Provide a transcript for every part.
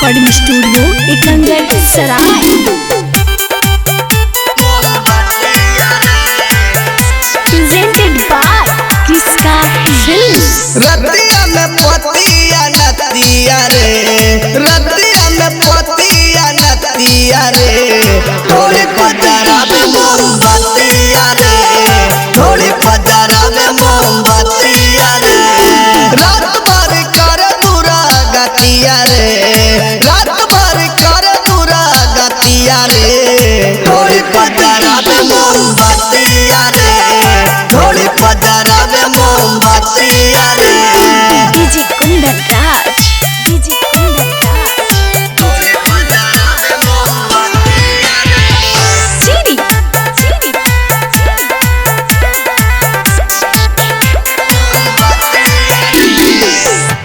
Recording studio Ekangar सराय। Presented by किसका film. रतिया में पतिया नतिया रे, रतिया में पतिया नतिया रे, थोड़ी पजरा में मोमबत्तिया रे, थोड़ी पजरा में मोमबत्तिया रे, रात भर कर दूरा गतिया रे, रात भर कर दूरा गतिया रे, थोड़ी पजरा में मोमबत्तिया रे, थोड़ी पजरा में मोमबत्तिया रे। डीजे कुंदन राज, डीजे कुंदन राज, थोड़ी पजरा में मोमबत्तिया रे। चीनी चीनी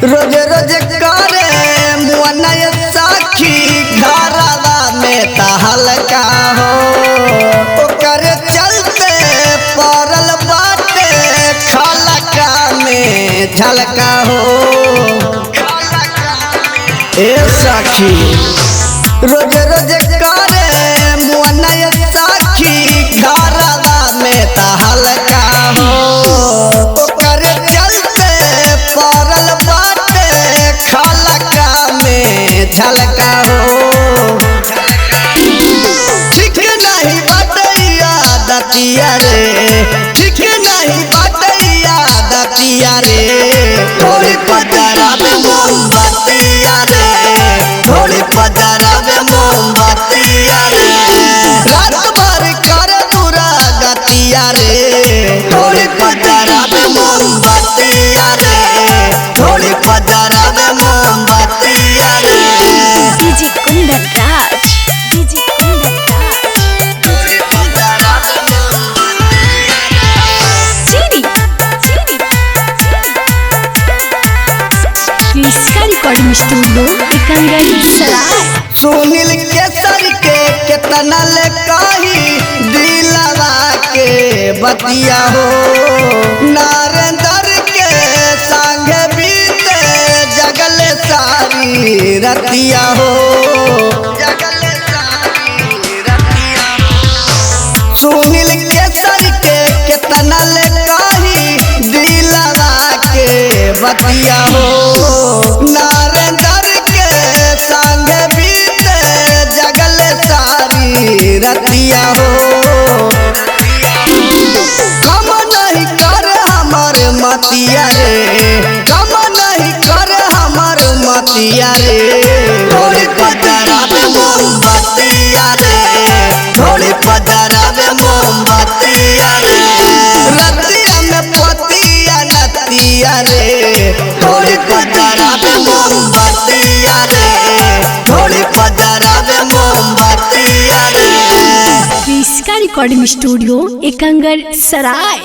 रोज रोज करे मुअना साखी घरवा में तहलका हो, ओकर चलते पड़ल बाटे खलका में झलका हो। ए साखी रोज रोज करे मुअना साखी घरवा में तहलका हो, ओकर चलते पड़ल बाटे खलका में झलका हो। ठीक नहीं बटैया दतिया रे, ठीक नहीं बटैया दतिया रे, थोड़ी पजरा में मोमबत्तिया रे, थोड़ी पजरा में मोमबत्तिया रे, रात भर कर दूरा गतिया रे, थोड़ी पजरा में मोमबत्तिया रे, थोड़ी पजरा में मोमबत्तिया रे। डीजे कुंदन राज, डीजे कुंदन राज, थोड़ी पजरा में मोमबत्तिया रे। चीनी चीनी किसका रिकॉर्डिंग स्टूडियो एकंगर सराय। सुनील केसर के कितना ले कही दिलवा के बतिया हो, नरेंद्र के संग बीते जगल सारी रतिया हो, जगल सारी रतिया हो। सुनील केसर के कितना ले कही दिलवा के बतिया हो, नरेंद्र के संग बीते जगल सारी रतिया हो। कम नहीं कर हमर मतिया रे, कम नहीं कर हमर मतिया रे, थोड़ी पजरा में मोमबत्तिया रे, थोड़ी पजरा में मोमबत्तिया रे, रतिया में पतिया नतिया रे, थोड़ी पजरा में मोमबत्तिया रे, थोड़ी पजरा में मोमबत्तिया रे। किसका रिकॉर्डिंग स्टूडियो एकंगर सराय।